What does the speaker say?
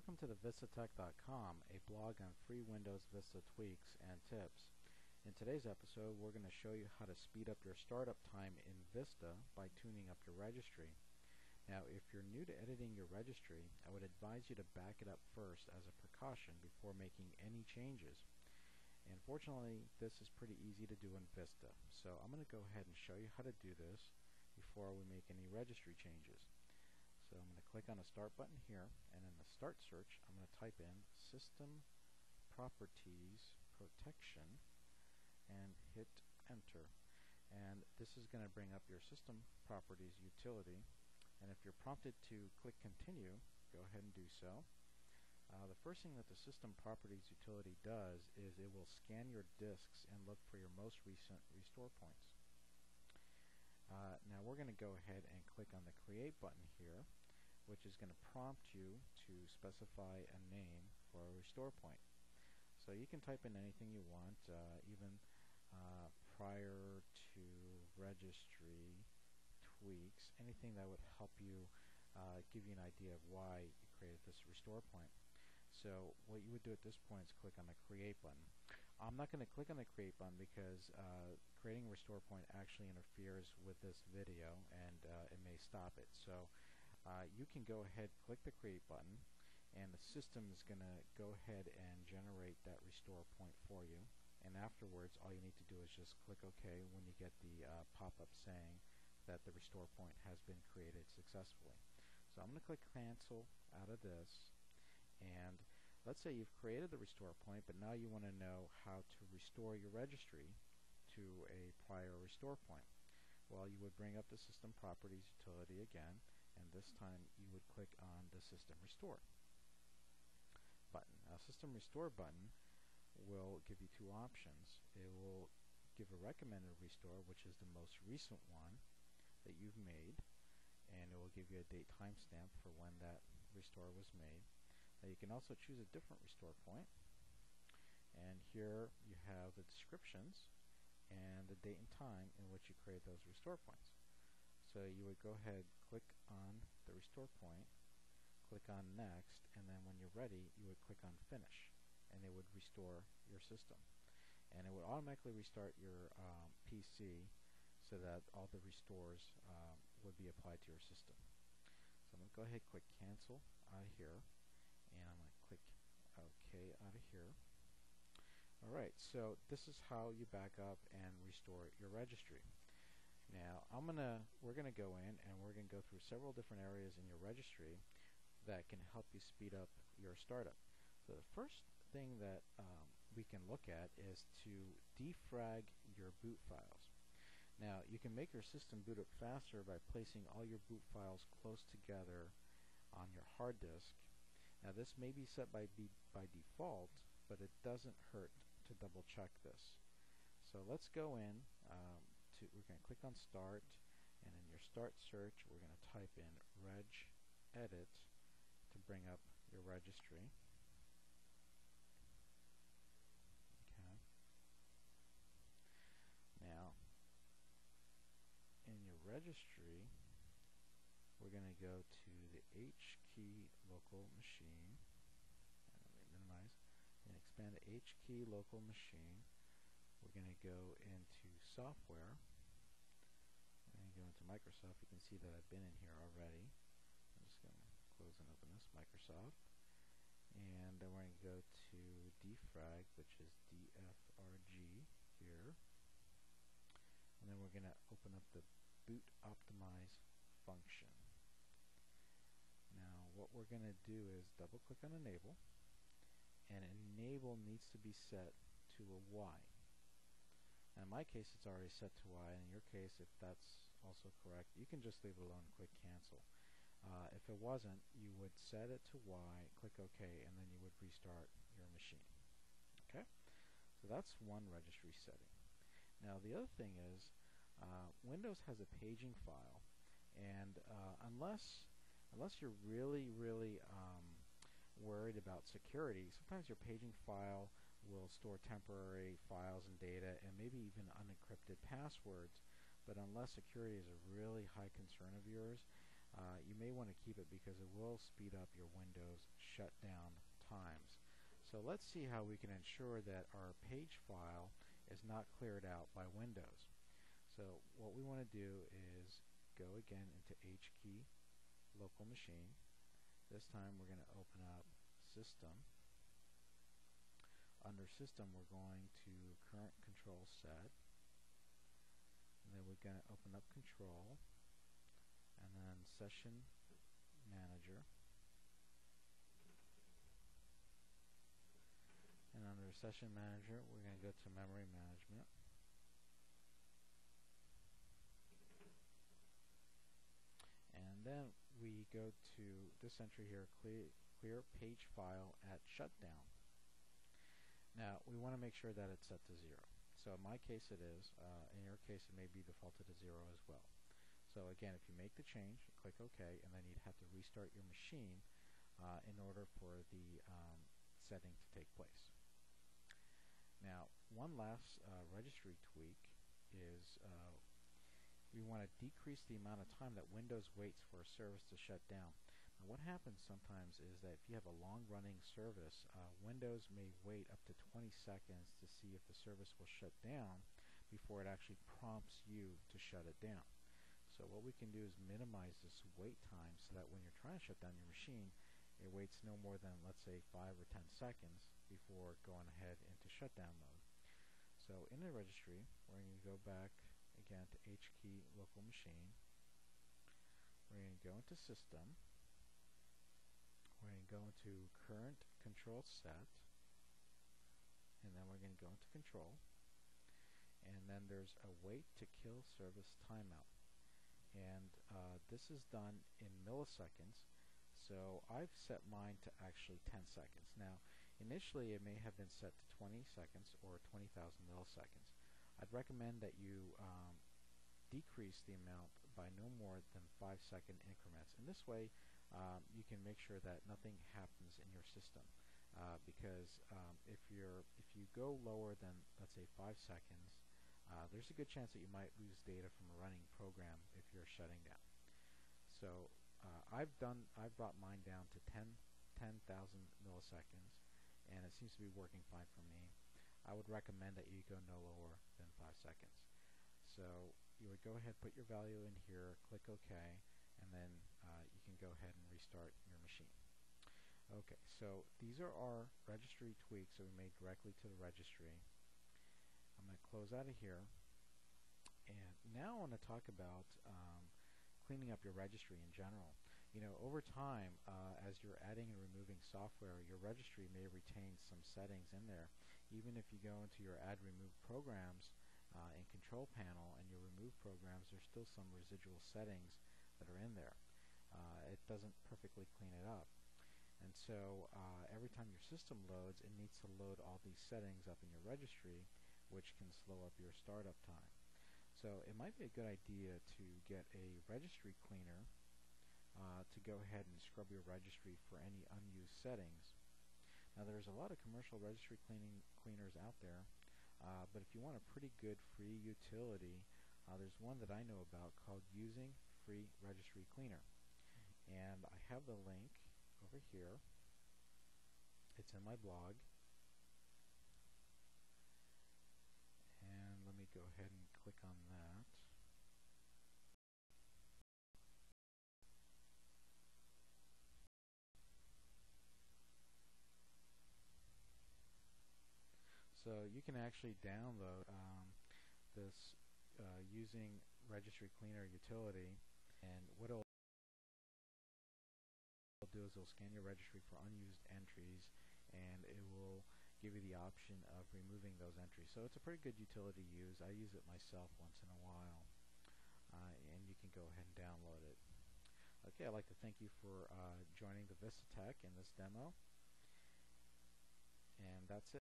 Welcome to the VistaTech.com, a blog on free Windows Vista tweaks and tips. In today's episode, we're going to show you how to speed up your startup time in Vista by tuning up your registry. Now, if you're new to editing your registry, I would advise you to back it up first as a precaution before making any changes. And fortunately, this is pretty easy to do in Vista. So I'm going to go ahead and show you how to do this before we make any registry changes. So I'm going to click on the Start button here, and in the Start search, I'm going to type in System Properties Protection and hit Enter. And this is going to bring up your System Properties utility. And if you're prompted to click Continue, go ahead and do so. The first thing that the System Properties utility does is it will scan your disks and look for your most recent restore points. Now we're going to go ahead and click on the Create button here, which is going to prompt you to specify a name for a restore point. So you can type in anything you want, even prior to registry tweaks, anything that would help you give you an idea of why you created this restore point. So what you would do at this point is click on the Create button. I'm not going to click on the Create button because creating a restore point actually interferes with this video and it may stop it. So you can go ahead, click the Create button, and the system is going to go ahead and generate that restore point for you. And afterwards, all you need to do is just click OK when you get the pop-up saying that the restore point has been created successfully. So I'm going to click Cancel out of this. And let's say you've created the restore point, but now you want to know how to restore your registry to a prior restore point. Well, you would bring up the System Properties utility again, and this time you would click on the System Restore button. Now, System Restore button will give you two options. It will give a recommended restore, which is the most recent one that you've made, and it will give you a date timestamp for when that restore was made. Now, you can also choose a different restore point, and here you have the descriptions and the date and time in which you create those restore points. So you would go ahead, click on the restore point, click on Next, and then when you're ready, you would click on Finish, and it would restore your system. And it would automatically restart your PC so that all the restores would be applied to your system. So I'm going to go ahead and click Cancel out of here, and I'm going to click OK out of here. Alright, so this is how you back up and restore your registry. Now we're gonna go in and we're gonna go through several different areas in your registry that can help you speed up your startup. So the first thing that we can look at is to defrag your boot files. Now you can make your system boot up faster by placing all your boot files close together on your hard disk. Now this may be set by default, but it doesn't hurt to double check this. So let's go in. We're going to click on Start, and in your Start search we're going to type in regedit to bring up your registry. Okay. Now in your registry we're going to go to the H key local machine. Let me minimize and expand the H key local machine. We're going to go into Software. Go into Microsoft. You can see that I've been in here already. I'm just going to close and open this Microsoft, and then we're going to go to defrag, which is DFRG here, and then we're going to open up the boot optimize function. Now what we're going to do is double click on enable, and enable needs to be set to a Y. Now in my case it's already set to Y. In your case, if that's also correct, you can just leave it alone and click Cancel. If it wasn't, you would set it to Y, click OK, and then you would restart your machine. Okay, so that's one registry setting. Now the other thing is Windows has a paging file, and unless you're really worried about security, sometimes your paging file will store temporary files and data and maybe even unencrypted passwords. But unless security is a really high concern of yours, you may want to keep it because it will speed up your Windows shutdown So let's see how we can ensure that our page file is not cleared out by Windows. So what we want to do is go again into HKey local machine. This time we're going to open up System. Under System we're going to Current Control Set, and then we're going to open up Control, and then Session Manager, and under Session Manager we're going to go to Memory Management, and then we go to this entry here, clear page file at shutdown. Now we want to make sure that it's set to 0. So in my case it is. In your case it may be defaulted to 0 as well. So again, if you make the change, click OK, and then you'd have to restart your machine in order for the setting to take place. Now, one last registry tweak is we want to decrease the amount of time that Windows waits for a service to shut down. Now, what happens sometimes is that if you have a long-running service, Windows may wait up to 20 seconds to see if the service will shut down before it actually prompts you to shut it down. So what we can do is minimize this wait time so that when you're trying to shut down your machine, it waits no more than, let's say, 5 or 10 seconds before going ahead into shutdown mode. So in the registry, we're going to go back again to HKey local machine. We're going to go into System. We're going to go into Current Control Set, and then we're going to go into Control, and then there's a Wait to Kill Service Timeout. And this is done in milliseconds, so I've set mine to actually 10 seconds. Now, initially it may have been set to 20 seconds or 20,000 milliseconds. I'd recommend that you decrease the amount by no more than 5-second increments. In this way, you can make sure that nothing happens in your system. Because if you go lower than, let's say, 5 seconds, there's a good chance that you might lose data from a running program if you're shutting down. So I've brought mine down to 10,000 milliseconds, and it seems to be working fine for me. I would recommend that you go no lower than 5 seconds. So you would go ahead, put your value in here, click OK, and then you can go ahead and restart your machine. Okay, so these are our registry tweaks that we made directly to the registry. I'm going to close out of here, and now I want to talk about cleaning up your registry in general. You know, over time, as you're adding and removing software, your registry may retain some settings in there. Even if you go into your Add Remove Programs in Control Panel and you remove programs, there's still some residual settings that are in there. It doesn't perfectly clean it up. And so every time your system loads, it needs to load all these settings up in your registry, which can slow up your startup time. So it might be a good idea to get a registry cleaner to go ahead and scrub your registry for any unused settings. Now there's a lot of commercial registry cleaners out there, but if you want a pretty good free utility, there's one that I know about called Using Free Registry Cleaner. And I have the link over here. It's in my blog. And let me go ahead and click on that. So you can actually download this Using Registry Cleaner utility, and what it'll do is it'll scan your registry for unused entries, and it will give you the option of removing those entries. So it's a pretty good utility to use. I use it myself once in a while, and you can go ahead and download it. Okay, I'd like to thank you for joining the VistaTech in this demo, and that's it.